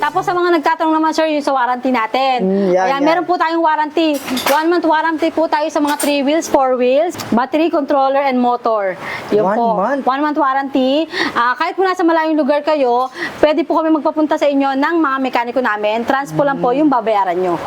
Tapos sa mga nagtatanong naman sir, yung sa warranty natin. Yan. Meron po tayong warranty. 1 month warranty po tayo sa mga 3 wheels, 4 wheels, battery, controller, and motor. Yun 1 po. month? 1 month warranty. Kahit po nasa malayong lugar kayo, pwede po kami magpapunta sa inyo ng mga mekaniko namin. Transpo lang po yung babayaran nyo.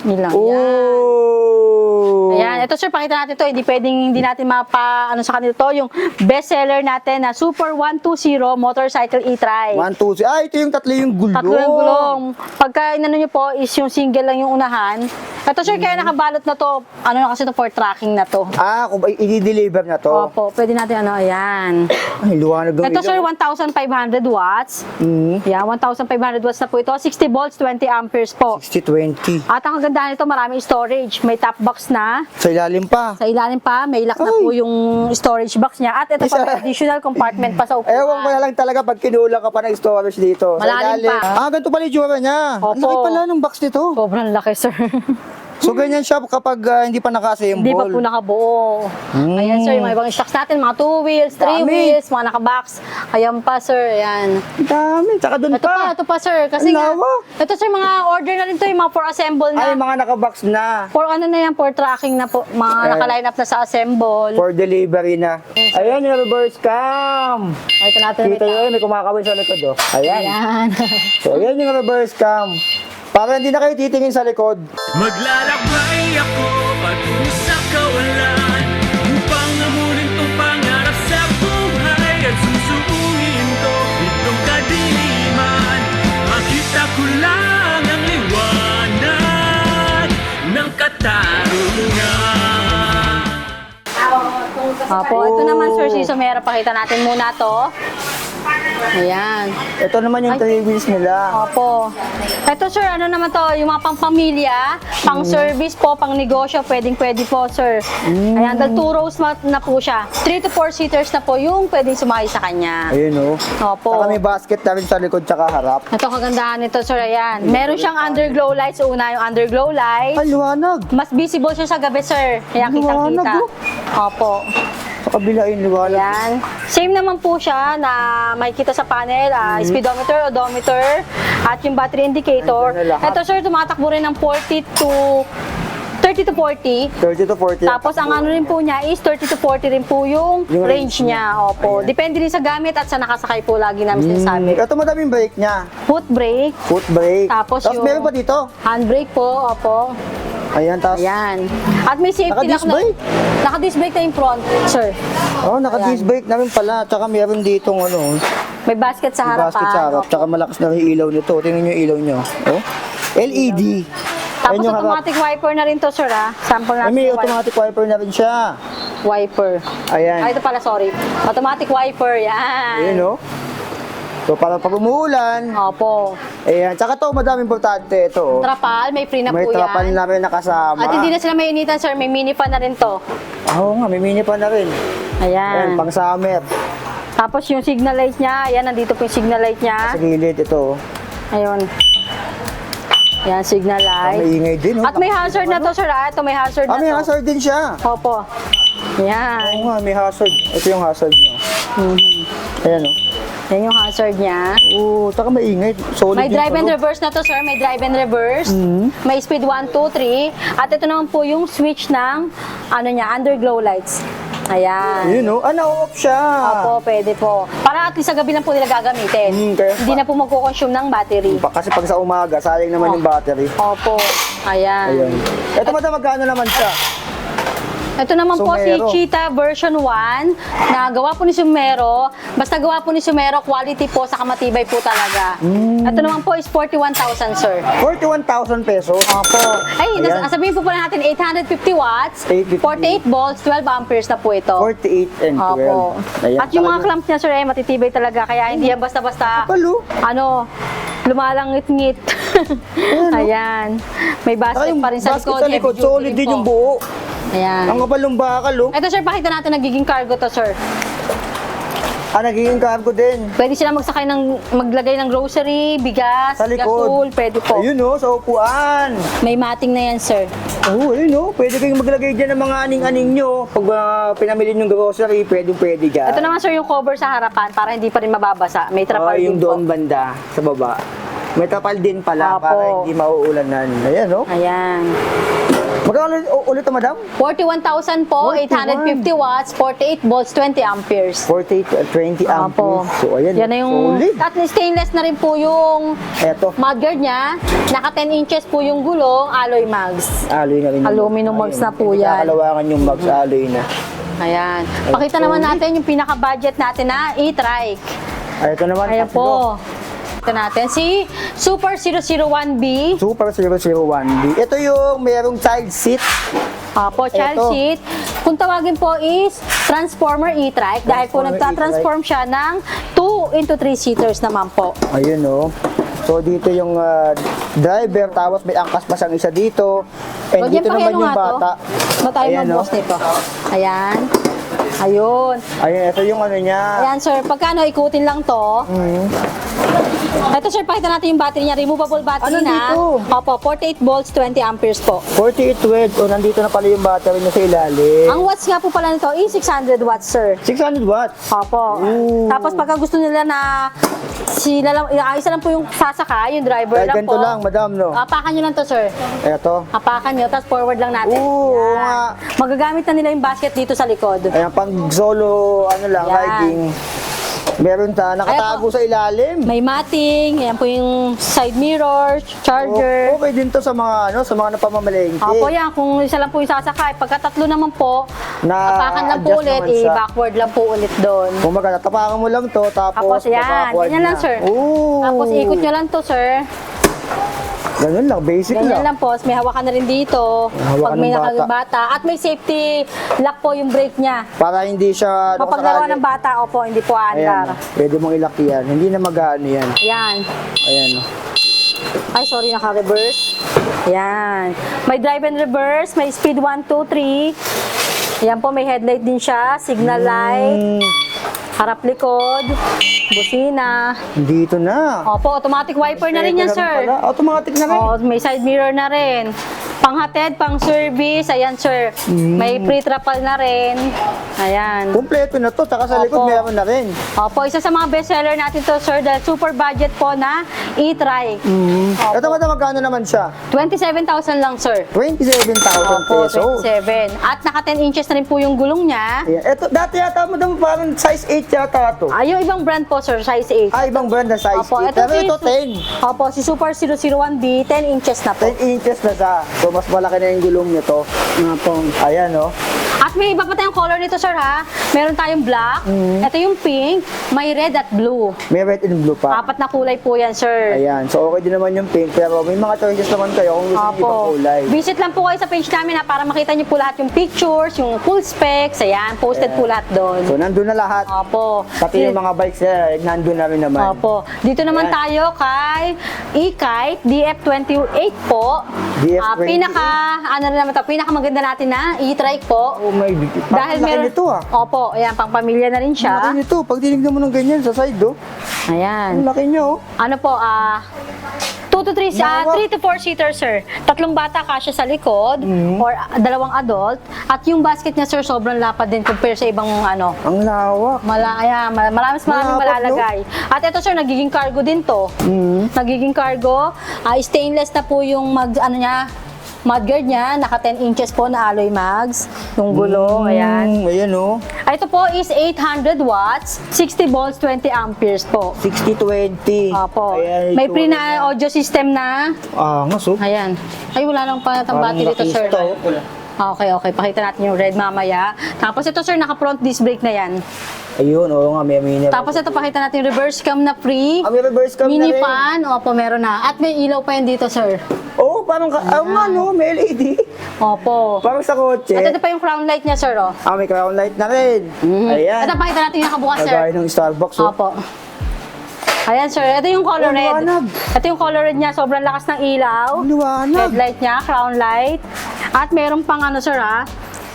Yun lang. Oh! Ayan, ito sir, pakita natin to. Hindi natin ano sa kanila to, yung best seller natin na Super 120 Motorcycle E-Tri. 1, 2, 3. Ito yung tatlo yung gulong. Tatlo yung gulong. Pagka inano nyo po is yung single lang yung unahan. Ito sir, kaya nakabalot na to, ano na kasi to for tracking na to. Kung i-deliver na to. Opo, pwede natin ayan. Ay, luwanag ng Ito sir, ilaw. 1,500 watts. Yeah, 1,500 watts na po ito. 60 volts, 20 amperes po. 60-20. At ang kagandahan nito, maraming storage. May top box na. Sa ilalim pa. Sa ilalim pa, may lock na po yung storage box niya. At ito pa, may additional compartment pa sa upuan. Ewan ko na lang talaga pag kinulang ka pa ng storage dito. Malalim pa. Ganito pala yung tsura niya. Opo. Ang laki pala ng box nito. Sobrang laki, sir. So, ganyan siya kapag hindi pa naka-assemble. Hindi pa po nakabuo. Ayan, sir, yung mga ibang stocks natin, mga 2 wheels, 3 Dami. wheels, mga nakabox. Ayan pa, sir, ayan. Ang dami. Tsaka doon Ito pa, sir, kasi Ang nga, lawak. ito, sir, mga order na rin to, yung mga for assemble Ay, na. mga naka-box na. For ano na yan, for tracking na po, mga naka-line up na sa assemble. For delivery na. Ayan yung reverse cam. Ito natin, Kita yun, may kumakawin sa likod. Oh. Ayan. Ayan. So, ayan yung reverse cam. Para hindi na kayo titingin sa likod. Maglalakbay ako patungo sa kawalan upang amunin tong pangarap sa buhay at susuungin to itong kadiliman. Makita ko lang ang liwanag ng katarungan. Opo, ito naman, sir, si Somero, pakita natin muna to. Ayan. Ito naman yung 3 wheels nila. Opo. Ito sir, ano naman to, yung mga pang-pamilya, pang-service po, pang-negosyo, pwedeng-pwede po sir. Ayan, dahil 2 rows na po siya. 3 to 4 seaters na po yung pwedeng sumakay sa kanya. Ayun, oh. Opo. Saka may basket na rin sa likod tsaka harap. Ito kagandahan nito sir, ayan. Meron siyang underglow lights. Una yung underglow lights. Ay, liwanag. Mas visible siya sa gabi sir. Kaya Liwanag, kitang-kita. Opo. Sa kabila yung liwanag. Ayan. Same naman po siya na makikita sa panel, speedometer, odometer, at yung battery indicator. Andyan na lahat. Ito sir, tumatakbo rin ng 30 to 40. 30 to 40. Tapos ang ano rin po niya is 30 to 40 rin po yung Yung range range niya. Opo. Ayan. Depende rin sa gamit at sa nakasakay po lagi namin sinasabi. Ito madaming brake niya. Foot brake, Foot brake. Tapos yung- meron pa dito. handbrake po, opo. Ayan, tapos. Ayan. At may safety Naka-disc lock na. brake? Naka-disc brake na yung front, sir. Oh, naka-disc brake na rin pala. Tsaka meron ditong ano, May basket sa may harapan. basket sa harap. Opo. Tsaka malakas na rin yung ilaw nito. Tingnan nyo yung ilaw nyo. Oh. LED. Tapos Ayan yung harap. automatic wiper na rin to, sir, ha? Sample Ay, natin may yung automatic wiper na rin siya. wiper. Ayan. Ito pala, sorry. Automatic wiper, yan. Ayan, oh. So, para pag umuulan, Opo. ayan. Tsaka to, madaming importante ito, oh. Trapal, may free na May po trapal yan. na rin nakasama. At hindi na sila mainitan, sir. May mini fan na rin to. Oo nga, may mini pa na rin. Ayan, Ayan. pang summer. Tapos yung signal light niya, ayan, nandito po yung signal light niya. Sa gilid, ito. Oh. Ayun. Yan, signal light. May ingay din, oh. At may hazard na to, sir, ha? Ito may hazard na May to. hazard din siya. Opo. Yan. Oo nga, may hazard. Ito yung hazard niya. Ayan, oh. Yan yung hazard niya. Oo, tsaka may ingay. Solid May yung drive and tunog. reverse na to, sir. May drive and reverse. May speed 1, 2, 3. At ito naman po yung switch ng ano niya, underglow lights. Ayan. Yun, oh. Na-off siya. Opo, pwede po. Para at least sa gabi lang po nila gagamitin. Kaya Hindi na po magko-consume ng battery. Kasi pag sa umaga, sayang naman yung battery. Opo. Ayan. Ayan. Ito madam, magkano naman siya? Ito naman po si Sumero. Cheetah version 1 na gawa po ni Sumero. Basta gawa po ni Sumero, quality po sa kamatibay po talaga. Ito naman po is 41,000, sir. 41,000 pesos. Opo. Ay, Ayan. sabihin po pala natin 850 watts, 850. 48 volts, 12 amperes na po ito. 48 and 12. Opo. Ayan. At yung Tsaka mga clamp niya, sir, ay matitibay talaga. Kaya hindi yan basta-basta, Palo. ano, lumalangit-ngit. Ayan. May basket pa rin sa basket likod. sa likod. heavy duty Solid rin din po. yung buo. Ayan. Ang kapal ng bakal, oh. Ito, sir, pakita natin nagiging cargo to, sir. Nagiging cargo din. Pwede sila magsakay maglagay ng grocery, bigas, Sa gasol, likod. pwede po. Ayun, oh, sa upuan. May mating na yan, sir. Oo, ayun, oh. Pwede kayong maglagay dyan ng mga aning-aning nyo. Pag pinamili yung grocery, pwede dyan. Ito naman, sir, yung cover sa harapan para hindi pa rin mababasa. May trapal yung din po. doon banda, sa baba. May tapal din pala Opo. para hindi mauulanan. Ayan, no? Ayan. Magkano ulit ito, madam? 41,000 po, 41. 850 watts, 48 volts, 20 amperes. 20 Opo. amperes. So, ayan. Yan na yung, solid. at stainless na rin po yung Eto. mudguard niya. Naka 10 inches po yung gulong, alloy mags. Alloy na rin. Aluminum mags na po yan. Nakakalawakan yung mags, alloy na. Ayan. Pakita naman natin yung pinaka-budget natin na e-trike. Ay, ito naman. Ayan po. Ito natin si Super 001B. Super 001B. Ito yung merong child seat. Opo, child Ito. seat. Kung tawagin po is Transformer e-trike dahil po Transformer nagta-transform siya ng 2 into 3 seaters naman po. Ayun, oh. So, dito yung driver, tapos may angkas pa siyang isa dito. And Huwag yan dito naman pakiano yung nga to. bata. Ba tayo Ayan, mag-boss oh. nito? Ayan. Ayun. Ayun, ito yung ano niya. Ayan, sir. Pagkano, ikutin lang to. Ito, sir, pakita natin yung battery niya. Removable battery Ano na. dito? Opo, 48 volts, 20 amperes po. 48 watts. O, nandito na pala yung battery niya sa ilalim. Ang watts nga po pala nito is 600 watts, sir. 600 watts. Opo. Ooh. Tapos pagka gusto nila na sila lang, isa lang po yung sasaka, yung driver Ay, lang ganito po. lang, madam, no? Apakan nyo lang to, sir. Eto. Apakan nyo, tapos forward lang natin. Oo, Yan. nga. Magagamit na nila yung basket dito sa likod. Ayan, pang solo, ano lang, Yan. riding. Meron nakatago sa ilalim. May matting, ayan po yung side mirror, charger. Okay din to sa mga, ano, sa mga napamamalengke. Opo, yan. Kung isa lang po yung sasakay, pagka tatlo naman po, Na apakan lang po adjust ulit, naman siya. backward lang po ulit doon. Kung baga, tatapakan mo lang to, tapos Tapos yan, backward ganyan lang, na. sir. Oo. Tapos ikot nyo lang to, sir. Ganun lang, basic Ganyan lang. lang po. May hawakan na rin dito. Hawakan Pag may ng bata. nakabata. At may safety lock po yung brake niya. Para hindi siya, Papaglaro ng bata, opo, hindi po Ayan, aandar. pwede mong ilak yan. Hindi na mag-ano yan. Ayan. Ayan. Ay, sorry, naka-reverse. Ayan. May drive and reverse, may speed 1, 2, 3. Ayan po, may headlight din siya, signal light, harap likod, busina. Dito na. Opo, automatic wiper na rin yan, Pwede sir. pala. Automatic na rin. Oh, may side mirror na rin. Panghatid, pang service, ayan sir. May pre-trapal na rin. Ayan. Kumpleto na to, taka sa likod Opo. meron na rin. Opo, isa sa mga bestseller natin to sir, dahil super budget po na e-trike. Opo. Ito magkano naman siya? 27,000 lang sir. 27,000 Opo, pesos. 27. At naka 10 inches na rin po yung gulong niya. Ayan. Ito, dati yata mo daw parang size 8 yata to. Yung ibang brand po sir, size 8. Ibang brand na size Opo, 8. Pero ito 10. Opo, si Super 001B, 10 inches na po. 10 inches na siya. So, mas malaki na yung gulong nito. Opo. Ayan, no? At may iba pa tayong color nito, sir, ha? Meron tayong black, ito yung pink, may red at blue. May red and blue pa. Apat na kulay po yan, sir. Ayan. So, okay din naman yung pink. Pero may mga choices naman kayo kung gusto niyo ibang Opo. kulay. Visit lang po kayo sa page namin ha, para makita niyo po lahat yung pictures, yung full specs, ayan, posted po lahat doon. So, nandun na lahat. Opo. Pati yung mga bikes nandun na rin naman. Opo. Dito naman Ayan. tayo kay E-Kite DF28 po. DF28. Ano na naman to, pinaka maganda natin na e-trike po. Oh my God. Dahil meron nito ah. Opo, ayan, pang pamilya na rin Laki siya. nito. Pag tinignan mo ng ganyan sa side, oh. Ayan. Ang laki niya, oh. Ano po, 2 to 3, Lawak. 3 to 4 seater, sir. Tatlong bata kasya sa likod, or dalawang adult. At yung basket niya, sir, sobrang lapad din compare sa ibang ano. Ang lawak. Maraming Malapad, malalagay. At ito, sir, nagiging cargo din to. Nagiging cargo. Stainless na po yung mudguard niya. Naka 10 inches po na alloy mags. Yung gulong, ayan. Ayan, oh. Ito po is 800 watts, 60 volts, 20 amperes po. 60-20. Opo. Ayan, May ito, pre na audio system na. Angas, oh. Ayan. Ay, wala lang pa natang Parang battery dito, sir. nakista, oh. Okay. Pakita natin yung red mamaya. Tapos ito, sir, naka-front disc brake na yan. Ayun, oo nga, may mini. Tapos ito, pakita natin yung reverse cam na free. May reverse cam na Mini rin. fan. Opo, meron na. At may ilaw pa yan dito, sir. Oo, parang, nga, no, may LED. Opo. Parang sa kotse. At ito pa yung crown light niya, sir, oh. May crown light na rin. Ayan. Ito, pakita natin yung nakabukas, sir. Kagaya ng Starbucks, oh. Opo. Ayan, sir. Ito yung color Oh, red. liwanag. Ito yung color red niya. Sobrang lakas ng ilaw. Ang liwanag. Headlight niya, crown light. At meron pang ano, sir, ha?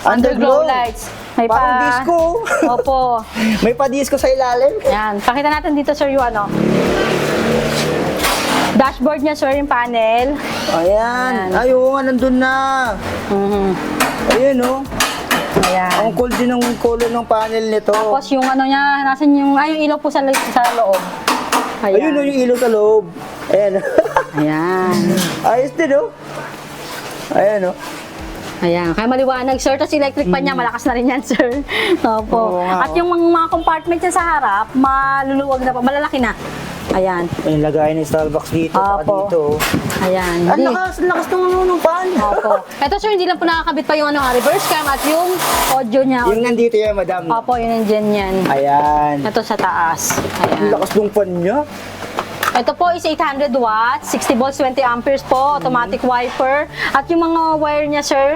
Underglow. lights. May Parang disco. Opo. May pa-disco sa ilalim. Yan. Pakita natin dito, sir, yung ano. Dashboard niya, sir, yung panel. Ayan. Ay, oo nga, nandun na. Mhm. Ayun, oh. Ayan. Ang cool din ng color ng panel nito. Tapos yung ano niya, nasan yung, yung ilaw po sa loob. Ayun o, yung ilaw sa loob. Ayan. Ayan. Ayos din o. Ayan o. Ayan, kaya maliwanag, sir. Tapos electric pan niya, malakas na rin yan, sir. Opo. Oo nga, At yung mga compartment niya sa harap, maluluwag na po, malalaki na. Ayan. Ayun, lagay ng Starbucks dito, saka Opo. dito. Ayan. Ang lakas ng pan. Opo. Ito, sir, hindi lang po nakakabit pa yung reverse cam at yung audio niya. Yung nandito yan, madam. Opo, yun nandiyan yan. Ayan. Ito sa taas. Ang Ayan. lakas ng pan niya. Ito po is 800 watts, 60 volts, 20 amperes po, automatic wiper. At yung mga wire niya, sir,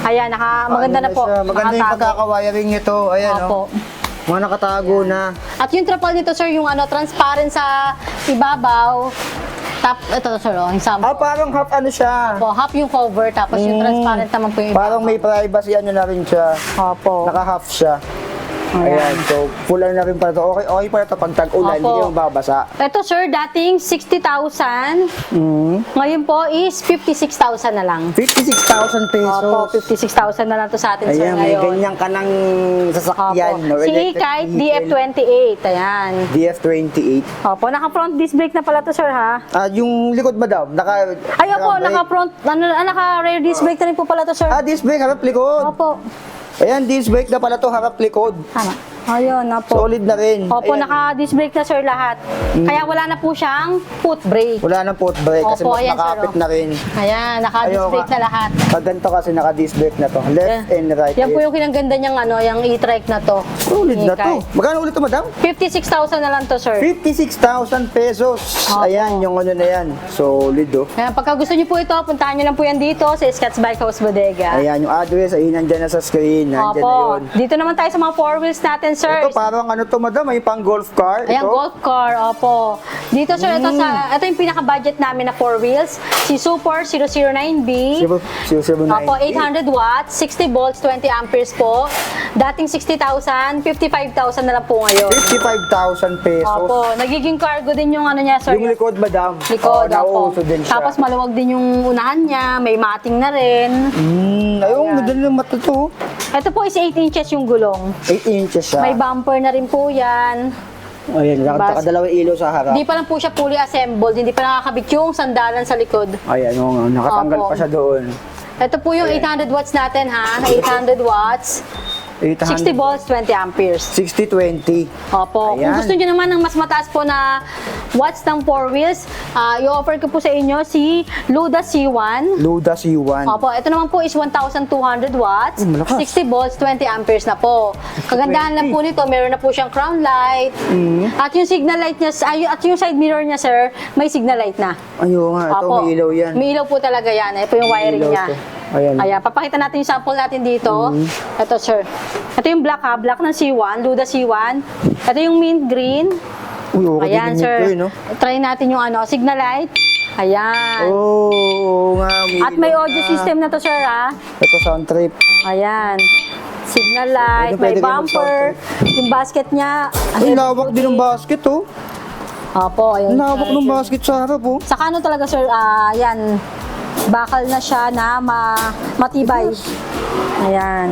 ayan, maganda na po. Siya? Maganda yung nakatago. pagkakawiring nito. Ayan Opo. o. Mga nakatago na. At yung trapal nito, sir, yung transparent sa ibabaw. Ito, sir, yung sample. Parang half ano siya. Po, half yung cover, tapos yung transparent naman po yung ibabaw. Parang may privacy ano na rin siya. Opo. Naka-half siya. Ayan. Ayan. So, full na rin pala ito. Okay pala ito pag tag-ulan. Opo. Hindi kayo mababasa. Ito, sir, dating 60,000. Ngayon po is 56,000 na lang. 56,000 pesos. Opo, 56,000 na lang to sa atin, sir, Ayan, may ngayon. ganyan ka ng sasakyan. Opo. No? Si Electric E-Kite vehicle. DF28, ayan. DF28. Opo, naka-front disc brake na pala to, sir, ha? Yung likod madam, Ay, opo, naka-rear disc brake na rin po pala to, sir. disc brake, harap likod. Opo. Ayan, disc brake na pala to, harap likod. Tama. Ayun, opo. Solid na rin. Opo, Ayan. naka-disc brake na, sir, lahat. Kaya wala na po siyang foot brake. Wala nang foot brake kasi Opo, mas ayan, sir, nakapit oh. na rin. Ayan, naka-disc Ayaw brake nga. na lahat. Pag ganito kasi naka-disc brake na to. Left and right. Yan po yung kinaganda niyang yung e-trike na to. Solid na to. E-Kite. Magkano ulit to, madam? 56,000 na lang to, sir. 56,000 pesos. Opo. Ayan, yung ano na yan. Solid, oh. Ayan, pagka gusto niyo po ito, puntahan niyo lang po yan dito sa Scotts Bike House Bodega. Ayan, yung address ay nandyan na sa screen. Nandyan na Opo. yun. Dito naman tayo sa mga four wheels natin, sir. Ito parang ano to, madam? May pang golf car. Ayan, ito. golf car, opo. Dito, sir, ito yung pinaka-budget namin na four wheels. Si Super 009B. 009. Opo, 800 watts, 60 volts, 20 amperes po. Dating 60,000, 55,000 na lang po ngayon. 55,000 pesos. Opo, nagiging cargo din yung niya, sir. Yung likod, madam. Likod, opo. nauuso din siya. Tapos maluwag din yung unahan niya, may mating na rin. Ayun, Ayan. madali ng mata to. Ito po is 8 inches yung gulong. 8 inches siya. May bumper na rin po yan. Ayan, nakadalawang ilaw sa harap. Hindi pa lang po siya fully assembled, hindi pa nakakabit yung sandalan sa likod. Ayan, nakatanggal Opo. pa siya doon. Ito po yung 800 watts natin, ha? 800 watts, 60 volts, 20 amperes. 60-20. Opo. Kung Ayan. gusto nyo naman ng mas mataas po na watts ng 4 wheels, i-offer ko po sa inyo si Luda C1. Luda C1. Opo, ito naman po is 1,200 watts, malakas. 60 volts, 20 amperes na po. Kagandahan lang po nito, meron na po siyang crown light, at yung signal light niya, at yung side mirror niya, sir, may signal light na. Ayun nga, ito Opo. may ilaw yan. May ilaw po talaga yan. Ito yung wiring Ilaw niya. to. Ayan. Ayan, papakita natin yung sample natin dito. Ito, sir. Ito yung black, ha? Black ng C1, Luda C1. Ito yung mint green. Uy, okay Ayan, din sir. ito, no? Try natin yung signal light. Ayan. Oo nga, At may ilaw audio na. system na to, sir, ha? Ito sound trip. Ayan. Signal light, may Pwede kayo bumper, yung basket niya. Ay, lawak din ng basket, oh. Opo, ayun. Lawak ng basket sa harap, oh. Saka ano talaga, sir, yan. Bakal na siya na matibay. Ayan.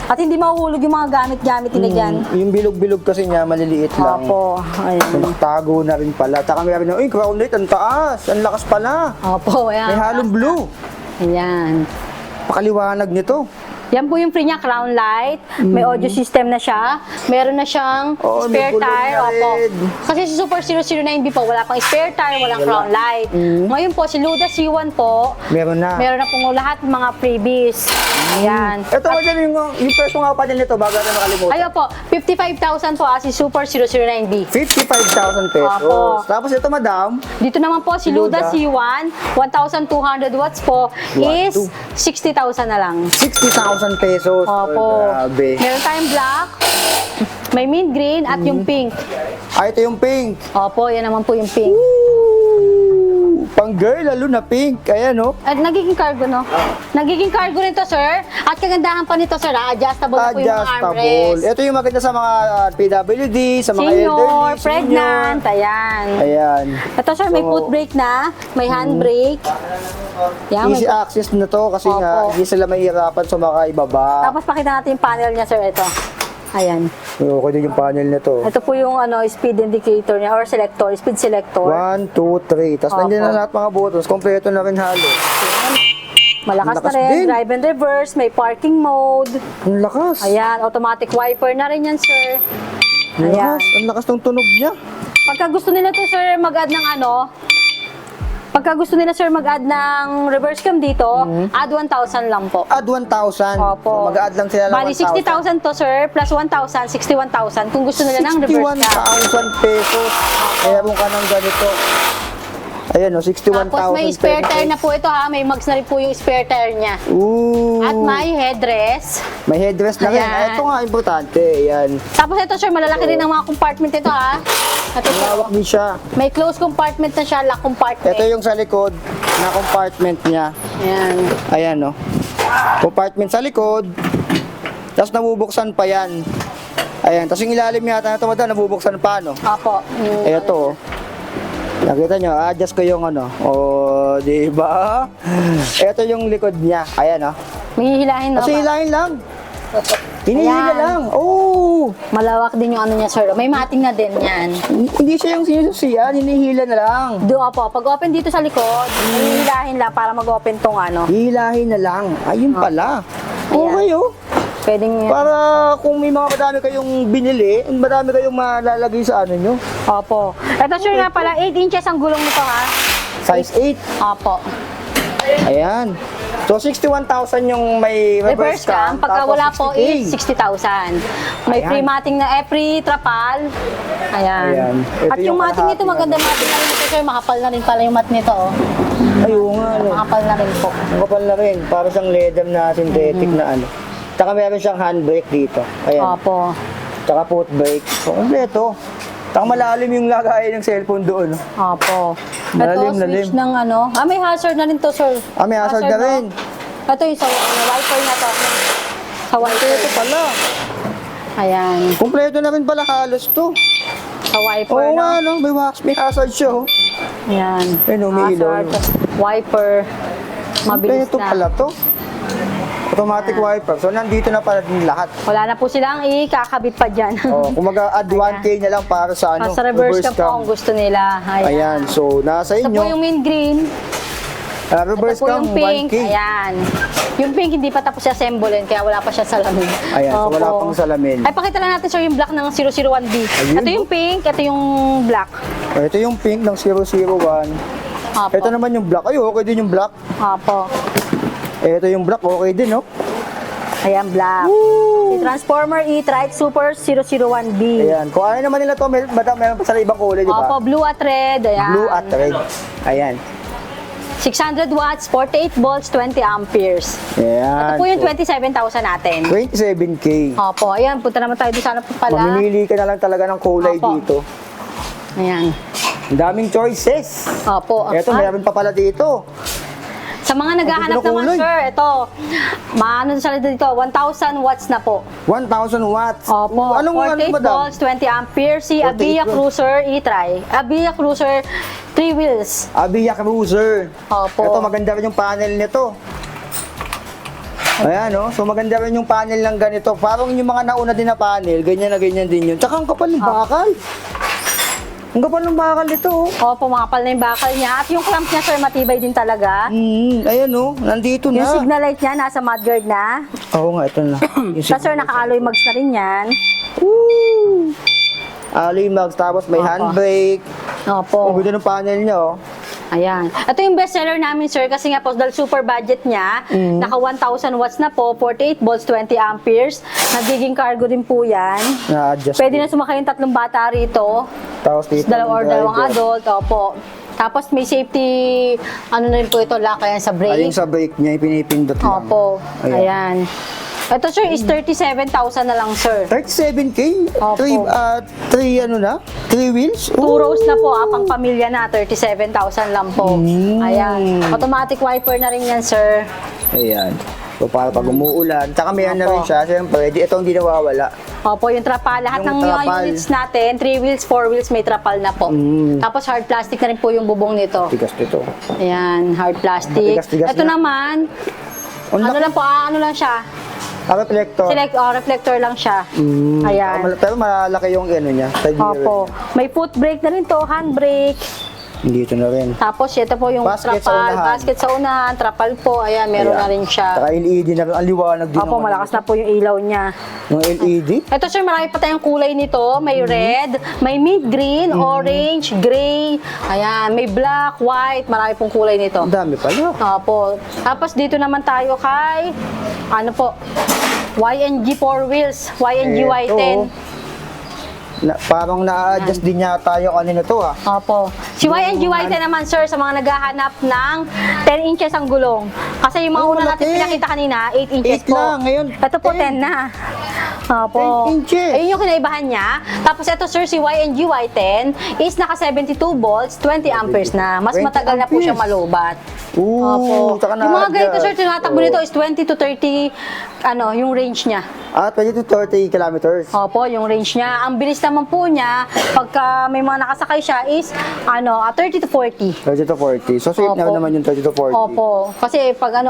At hindi mahuhulog yung mga gamit-gamit nila dyan. Yung bilog-bilog kasi niya, maliliit lang. Opo. Ayan. So, nakatago na rin pala. Taka meron na, uy, crown light, ang taas. Ang lakas pala. Opo, ayan. May halong blue. Ayan. Pakaliwanag nito. Yan po yung free niya, crown light. May audio system na siya. Meron na siyang Oo, may spare gulong tire. na Opo. rin. Kasi si Super 009B po, wala pang spare tire, walang crown light. Ngayon po, si Luda C1 po, Meron na. meron na pong lahat ng mga freebies. Ayan. Ito ba din yung presyo nga pa din nito bago na nakalimutan? Ayo po, 55,000 po si Super 009B. 55,000 pesos. Opo. Tapos ito, madam, Dito naman po si Luda Luda. C1, 1,200 watts po, is 60,000 na lang. 60,000 pesos. Opo. Grabe. Meron tayong black, may mint green, at yung pink. Ito yung pink. Opo, yan naman po yung pink. Pang girl, lalo na pink. Ayan, oh. At nagiging cargo, no? Nagiging cargo rin to, sir. At kagandahan pa nito, sir, adjustable na po yung mga Adjustable. armrest. Ito yung maganda sa mga PWD, sa mga Senior, elderly, pregnant, ayan. Ayan. Ito, sir, may So, foot brake na, may handbrake. Yan, may Easy access na to kasi nga Opo. hindi sila mahirapan sa mga ibaba. Tapos pakita natin yung panel niya, sir, ito. Ayan. Okay din yung panel na to. Ito po yung speed indicator niya or selector, speed selector. 1, 2, 3. Tapos Opo. nandiyan na lahat mga buttons. Kompleto na rin halos. Malakas na Lakas rin, din. drive and reverse, may parking mode. Ang lakas. Ayan, automatic wiper na rin yan, sir. Ang Ayan. lakas. Ang lakas ng tunog niya. Pagka gusto nila to, sir, mag-add ng pagka gusto nila, sir, mag-add ng reverse cam dito, add 1,000 lang po. Add 1,000. Opo. So, mag-add lang sila ng Bali, 60,000 to, sir, plus 1,000, 61,000 kung gusto nila ng reverse cam. 61,000 pesos. Meron ka ng ganito. Ayan o, 61,000 Tapos may spare tire na po ito ha, may mags na rin po yung spare tire niya. Ooh. At may headrest. May headrest na rin. Ayan. Ito nga, importante. Ayan. Tapos ito, sir, malalaki din ang mga compartment ito ha. Ito, sir, Malawak din siya. may closed compartment na siya, lock compartment. Ito yung sa likod na compartment niya. Ayan. Ayan o. Compartment sa likod. Tapos nabubuksan pa yan. Ayan. Tapos yung ilalim yata na ito, madam, nabubuksan pa, no? Opo. Ito, nakita nyo, adjust ko yung di ba? Ito yung likod niya. Ayan, May hihilahin na Kasi ba? hilahin lang. Hinihila Ayan. lang. Oh! Malawak din yung niya, sir. May mating na din yan. Hindi siya yung sinususian, hinihila na lang. Opo, pag open dito sa likod, may hihilahin lang para mag-open tong Hihilahin na lang. Ayun pala. Ayan. Okay, oh. Pwedeng, Para kung may mga madami kayong binili, madami kayong malalagay sa nyo. opo. Ito, sir, nga pala, 8 inches ang gulong nito, ha? Size 8. Opo. Ayan. So, 61,000 yung may Reverse cam, pagka tapos wala po 60K. is 60,000. May Ayan. free mating na, free trapal. Ayan. Ayan. Ito At yung yung mating nito, kalahating maganda mating na rin ito, sir. Makapal na rin pala yung mat nito, oh. Ayun nga, no. Makapal na rin po. Ang kapal na rin. Para siyang leather na synthetic na Tsaka meron siyang handbrake dito. Ayan. Opo. Tsaka foot brake. So, kompleto. Tsaka malalim yung lagayan ng cellphone doon. Opo. Malalim, Ito, switch malalim. ng may hazard na rin to, sir. Ah, may hazard na rin. Ito yung sa wiper na to. Sa wiper. Ito pala. Ayan. Kompleto na rin pala halos to. Sa wiper, Oo no? nga, no? May hazard siya, oh. Ayan. Ayun, umiilaw, Hazard. no? Wiper. Mabilis Kompleto na. pala to. Automatic wiper. So, nandito na pala din lahat. Wala na po silang ikakabit pa dyan. Oh, kumaga add 1K na lang para sa Sa reverse cam po cam. kung gusto nila. Ayan. Ayan, so nasa Ito po inyo. yung main green. Reverse Ito po cam yung pink. 1K. Ayan. Yung pink hindi pa tapos siya assemblein kaya wala pa siya salamin. Ayan, so wala Opo. pang salamin. Ay, pakita lang natin sir yung black ng 001B. Ayun, Ito yung pink, ito yung black. Ito yung pink ng 001. Opo. Ito naman yung black. Ay, okay din yung black. Opo. Ito yung black, okay din, no? Ayan, black. Si Transformer E-Trike Super 001B. Ayan. Kung ano naman nila to, meron pa sa ibang kulay, di ba? Opo, blue at red. Ayan. Blue at red. Ayan. 600 watts, 48 volts, 20 amperes. Ayan. Ito po yung So, 27,000 natin. 27K. Opo, ayan, punta naman tayo doon sana po pala. Mamimili ka na lang talaga ng kulay Opo. dito. Ayan. Ang daming choices. Opo. Ito, meron pa pala dito. Sa mga naghahanap Ang ganda ng naman, kulay. sir, ito, maano sa dito, 1,000 watts na po. 1,000 watts. Opo, Anong 48 madam? volts, 20 amperes, si 48 Avia volts. Cruiser e-try. Avia Cruiser, 3 wheels. Avia Cruiser. Opo. Ito, maganda rin yung panel nito. Ayan, no? So, maganda rin yung panel ng ganito. Parang yung mga nauna din na panel, ganyan na ganyan din yun. Tsaka ang kapal ng bakal. Ang kapal ng bakal nito, oh. Opo, makapal na yung bakal niya. At yung clamp niya, sir, matibay din talaga. Ayan, no? Nandito Yung na. signal light niya, nasa mudguard na. Oo nga, ito na. Yung Tapos, sir, naka-alloy mags na rin yan. Woo! Alloy mags, tapos may Opo. handbrake. Ang Opo. ganda ng panel niya, oh. Ayan. Ito yung best seller namin, sir, kasi nga po, dahil super budget niya, naka 1,000 watts na po, 48 volts, 20 amperes. Nagiging cargo din po yan. Na-adjust. Pwede na sumakay yung 3 bata rito. Tapos dito. Dalawang driver. adult, opo. Tapos may safety, ano na rin po ito, lock ayan sa Ayun brake. sa brake niya, ipinipindot lang. Opo. Ayan. Ayan. Ito, sir, is 37,000 na lang, sir. 37K? Opo. 3 ano na? 3 wheels? 2 rows na po, pang pamilya na, 37,000 lang po. Ayan. Automatic wiper na rin yan, sir. Ayan. So, para pag umuulan. Tsaka mayroon na Opo. rin siya. Siyempre, itong hindi nawawala. Opo, yung trapal. Lahat Yung ng mga trapal. units natin, 3 wheels, 4 wheels, may trapal na po. Tapos hard plastic na rin po yung bubong nito. Tigas nito. Ayan, hard plastic. Matigas-tigas Ito na. naman, Ang ano laki. lang po, ano lang siya. Reflector. Reflector lang siya. Ayan. Pero malaki yung ano niya. Side mirror Opo. niya. May foot brake na rin to, hand brake. Dito na rin. Tapos ito po yung Basket sa trapal, unahan. basket sa unahan, trapal po. Ayan, meron Ayan. na rin siya. Saka LED na rin. Ang liwanag din. Opo, naman. malakas na po yung ilaw niya. Yung LED. Ito sir, marami pa tayong kulay nito. May red, may mint green, orange, gray. Ayan, may black, white. Marami pong kulay nito. Ang dami pala. Opo. Tapos dito naman tayo kay, ano po, YNG 4 wheels, YNG Y10. Parang na-adjust din yata yung ano na to ha. Opo. Si YNG Y10 naman sir, sa mga naghahanap ng 10 inches ang gulong. Kasi yung mga Oh, una natin malaki. pinakita kanina, 8 inches 8 po. lang, ngayon, Ito po 10 na. Opo. 10 inches. Ayun yung kinaibahan niya. Tapos ito sir, si YNG Y10 is naka 72 volts, 20 amperes na. Mas 20 matagal na po siya amperes. malubat. Ooh, saka Yung mga ganito sir, na-adjust. tinatakbo nito is 20 to 30, yung range niya. 20 to 30 kilometers. Opo, yung range niya. Ang bilis naman po niya, pagka may mga nakasakay siya is, 30 to 40. 30 to 40. So, safe Opo. naman yung 30 to 40. Opo. Kasi pag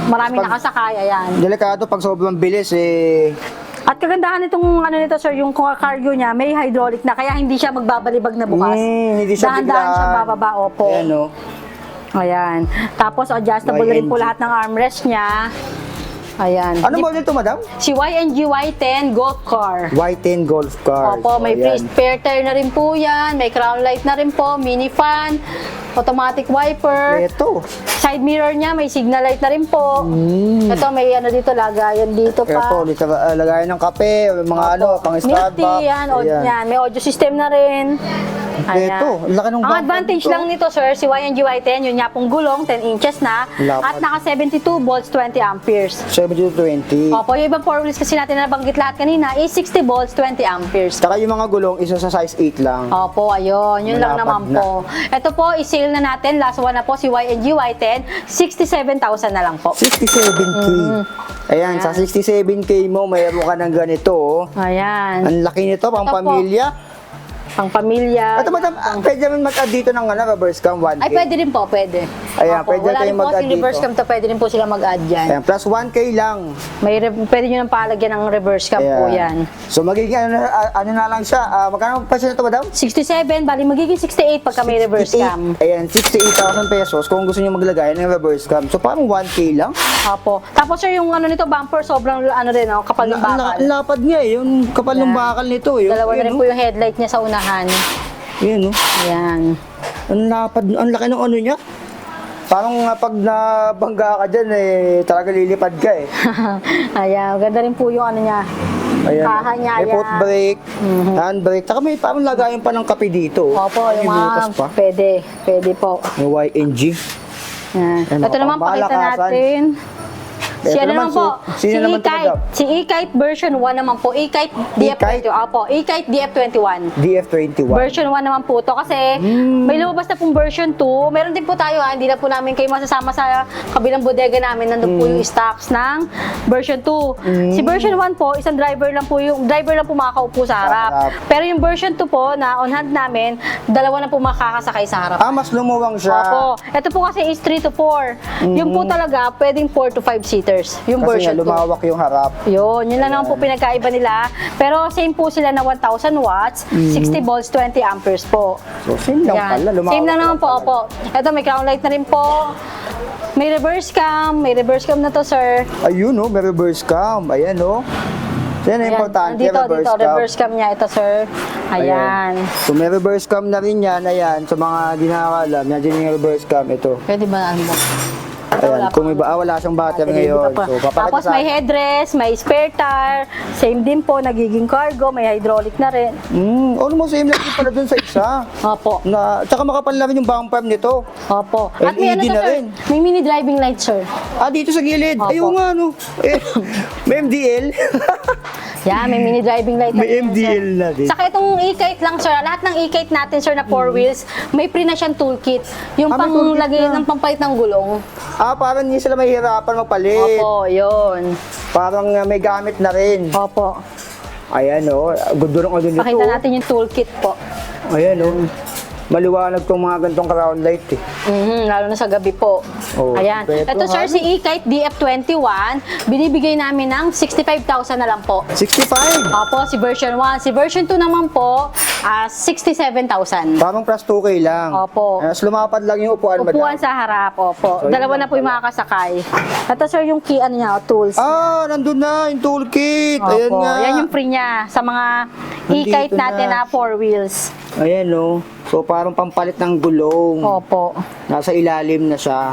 maraming nakasakay, ayan. Delikado pag sobrang bilis eh. At kagandahan nitong nito sir, yung cargo niya, may hydraulic na, kaya hindi siya magbabalibag na bukas. Hindi siya Dahan-dahan siya biglaan. bababa, opo. Ayan o. Ayan. Tapos adjustable rin po YNG. lahat ng armrest niya. Ayan. Ano model to, madam? Si YNG Y10 Golf Car. Y10 Golf Car. Opo, may free Ayan. spare tire na rin po yan, may crown light na rin po, mini fan, automatic wiper, Ito. side mirror niya, may signal light na rin po. Ito, may dito, lagayan dito pa. Ito, dito lagayan ng kape, mga pang Milk Starbucks. tea, yan, may audio system na rin. Ayan. Ito, ang laki ng Ang bumper advantage nito. lang nito, sir, si YNG Y10, yun nga pong gulong, 10 inches na, Lapad. at naka 72 volts, 20 amperes. 70 to 20. Opo, yung ibang 4 wheels kasi natin na nabanggit lahat kanina is 60 volts, 20 amperes. Saka yung mga gulong, isa sa size 8 lang. Opo, ayun. Yun lang Malapad naman po. Ito po, i-sale na natin. Last one na po si YNG Y10. 67,000 na lang po. 67K. Ayan, sa 67K mo, mayroon ka ng ganito. Oh. Ayan. Ang laki nito, pang Ito po. pamilya. Pang pamilya. Ito, madam, pwede naman mag-add dito ng reverse cam 1K. Ay, pwede rin po, pwede. Ayan, Opo, pwede wala kayong rin po mag-add kasi reverse dito. cam to, pwede rin po sila mag-add dyan. Ayan, plus 1K lang. Pwede nyo nang palagyan ng reverse cam po yan. So, magiging ano na lang siya. Magkano pa siya ito, madam? 67, bali magiging 68 pagka may reverse cam. Ayan, 68,000 pesos kung gusto niyo maglagay ng reverse cam. So, parang 1K lang. Opo. Tapos sir, yung nito bumper, sobrang kapal ng bakal. Ang lapad niya eh. Yung kapal ng Ayan. bakal nito. Yung, Dalawa na rin yun, po yung headlight niya sa unahan. Yun, oh. Ayan. Ang lapad, ang laki ng ano niya. Parang pag nabangga ka dyan eh, talaga lilipad ka eh. Ayan, ganda rin po yung niya. Ayan. Kaha niya, May ayan. foot brake, hand brake. Saka may parang lagayan pa ng kape dito. Opo, yung May mga, butas pa. pwede po. May YNG. Yan. Ano, Ito naman, pakita pangmalakasan. natin. Si Ito ano naman naman, po, sino naman ito, E-Kite. madam? Si E-Kite version 1 naman po. E-Kite DF21. Opo, E-Kite DF21. DF21. Version 1 naman po to kasi may lumabas na pong version 2. Meron din po tayo hindi na po namin kayo masasama sa kabilang bodega namin. Nandun po yung stocks ng version 2. Si version 1 po, isang driver lang po makakaupo sa harap. Pero yung version 2 po na on hand namin, dalawa na po makakasakay sa harap. Mas lumuwang siya. Opo. Ito po kasi is 3 to 4. Yung po talaga, pwedeng 4 to 5 seaters. Yung Kasi version 2. nga, lumawak yung harap. Yun lang naman po pinagkaiba nila. Pero same po sila na 1,000 watts, 60 volts, 20 amperes po. So, same lang Yan. pala. Lumawak Same lang naman po, pala. opo. Ito, may crown light na rin po. May reverse cam na to, sir. Ayun, oh, may reverse cam. Ayan, oh. Yan ang Ayan. importante, Dito, reverse cam. reverse cam niya ito, sir. Ayan. So, may reverse cam na rin yan. Ayan, sa mga di nakakalam. Yan din yung reverse cam. Ito. Pwede ba ano? Ayan, kung may wala siyang battery ngayon. So, papakita Tapos sa may headrest, may spare tire. Same din po, nagiging cargo, may hydraulic na rin. Almost same lang din pala dun sa isa. Opo. Tsaka makapal na rin yung bumper nito. Opo. At may LED to, na sir. rin. May mini driving light, sir. Dito sa gilid. Opo. Ayun nga, no. Eh, may MDL. Yan, may mini driving light na May rin yan, MDL sir. na din. Saka itong e-kite lang, sir. Lahat ng e-kite natin, sir, na 4 wheels, may pre na siyang toolkit. Yung May toolkit panglagay na. ng pampalit ng gulong. Parang hindi sila mahihirapan magpalit. Opo, yun. Parang may gamit na rin. Opo. Ayan, oh. Gudurong o dun dito. Pakita natin yung toolkit po. Ayan, oh. maliwanag tong mga gantong crown light eh. Lalo na sa gabi po. Oh, Ayan. beto, Ito sir, ano? si E-Kite DF21, binibigay namin ng 65,000 na lang po. 65! Opo, si version 1. Si version 2 naman po, 67,000. Parang plus 2K lang. Opo. Tapos lumapad lang yung upuan, Upuan madam. sa harap, opo. So, Dalawa yun na po yung lang makakasakay. Ito sir, yung key ano niya, tools. Ah, nandun na yung toolkit. Ayan Opo. nga. Yan yung free niya sa mga Nandito E-Kite natin na. na 4 wheels. Ayan no. So parang pampalit ng gulong. Opo. Nasa ilalim na siya.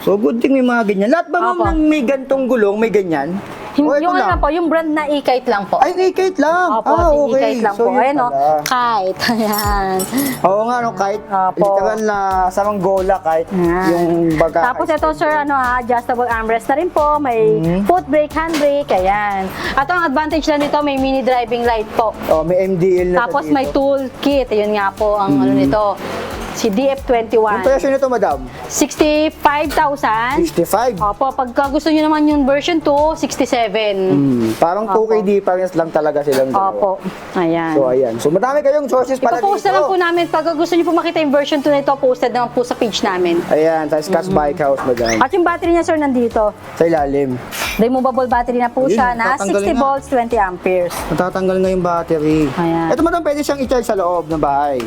So good thing may mga ganyan. Lahat ba Opo. ma'am ng may gantong gulong, may ganyan? O ito Yung ano lang? lang po, yung brand na E-Kite lang po. Ay, kite lang. Opo, ah, si okay. E-Kite lang So, po. yun Ayan o, pala. kite. Ayan. Oo nga, no, kite. Opo. Literal na samang gola kite. Ayan. Yung baga. Tapos ito sir, adjustable armrest na rin po. May foot brake, hand brake. Ayan. At ang advantage na nito, may mini driving light po. Oh, may MDL na Tapos siya may dito. tool kit. Ayun nga po ang ano nito. Si Yung DF21. presyo nito, madam? 65,000. 65. Opo, pagka gusto nyo naman yung version 2, 67. Parang 2K difference lang talaga silang dalawa. Opo. Ayan. So, ayan. So, madami kayong choices pala Ipapost na lang po namin. Pag gusto nyo po makita yung version 2 na ito, posted naman po sa page namin. Ayan, sa Scotch Bike House, madam. At yung battery niya sir nandito. Sa ilalim. Removable battery na po Yun, siya na tatanggalin 60 nga. volts, 20 amperes. Natatanggal nga yung battery. Ayan. Ito, madam, pwede siyang i-charge sa loob ng bahay.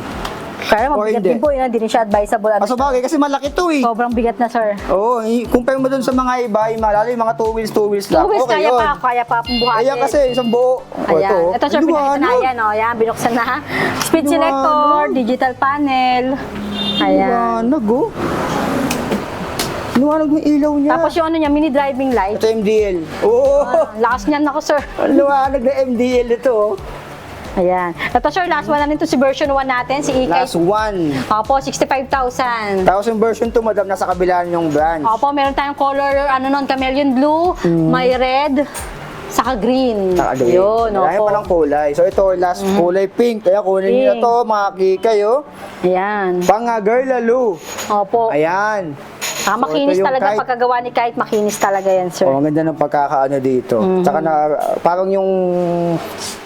Kaya mabigat hindi. din po, yun, hindi rin siya advisable. Kaso bagay, kasi malaki to eh. Sobrang bigat na sir. Oo, compare mo dun sa mga iba, yung malalo yung mga 2 wheels lang. 2 wheels Okay kaya yun. kaya pa ang buhatin. Ayan kasi, isang buo. O, Ayan. Ito sir, pinakita na liwanag. yan, oh. Ayan, binuksan na. Speed Liwanag. selector, digital panel. Ayan. Liwanag, oh. Liwanag ng ilaw niya. Tapos yung ano niya, mini driving light. Ito MDL. Oo. Lakas niyan ako sir. Ang liwanag ng MDL ito, oh. Ayan. Ito sir, last one na nito si version 1 natin, si Last E-Kite. one. Opo, 65,000. Tapos yung version 2, madam, nasa kabilaan yung branch. Opo, meron tayong color, chameleon blue, may red, saka green. Nakagawin. Yun, Marami opo. palang kulay. So ito, last kulay pink. Kaya kunin niyo na Pink. to, mga kikay, oh. Ayan. Pang girl lalo. Opo. Ayan. Makinis ito yung talaga kite. pagkagawa ni Kite, makinis talaga yan, sir. Oh, ang ganda ng pagkakaano dito. Tsaka na, parang yung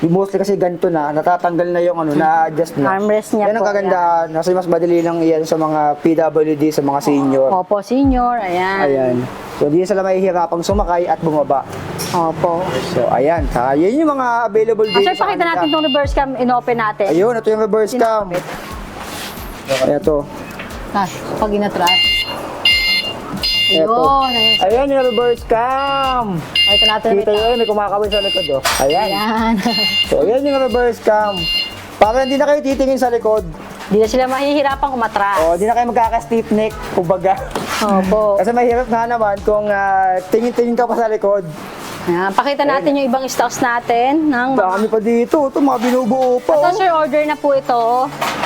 mostly kasi ganito na, natatanggal na yung ano, na-adjust na. Armrest niya Yan ang po, kagandahan. Kasi mas madali lang iyan sa mga PWD, sa mga senior. Opo, senior, ayan. Ayan. So, hindi sila mahihirapang sumakay at bumaba. Opo. So, ayan. Saka yan yung mga available dito. Sir, pakita natin itong reverse cam, in-open natin. Ayun, ito yung reverse cam. Ito. Pag inatras. Eto. Ayun, Ayan yung reverse cam. Pakita natin Kita yun, may kumakawin sa likod, oh. Ayan. Ayan. So, ayan yung reverse cam. Para hindi na kayo titingin sa likod. Hindi na sila mahihirapang umatras. O, hindi na kayo magkaka-stiff neck, kumbaga. Opo. Kasi mahirap nga naman kung tingin-tingin ka pa sa likod. Ayan, pakita natin yung ibang stocks natin. Ng Dami pa dito. Ito, mga binubuo pa. Ito, Oh. sir, order na po ito.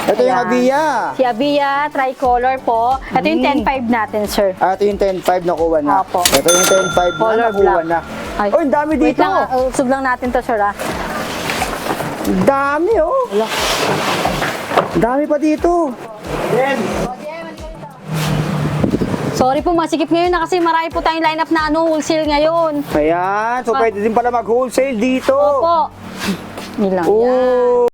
Ito yung Ayan. Avia. Si Avia, tricolor po. Ito yung 10.5 natin, sir. Ito yung 10.5 nakuha na. Opo. Ito yung 10.5 na Color nakuha black. na. Ay. Oh, ang dami Wait dito. lang, usog lang natin to, sir, ah. Ang dami, oh. Wala. Ang dami pa dito. Then, Sorry po, masikip ngayon na kasi marami po tayong lineup na wholesale ngayon. ayan. So, pwede din pala mag-wholesale dito. Opo. Nilang yan. Oh,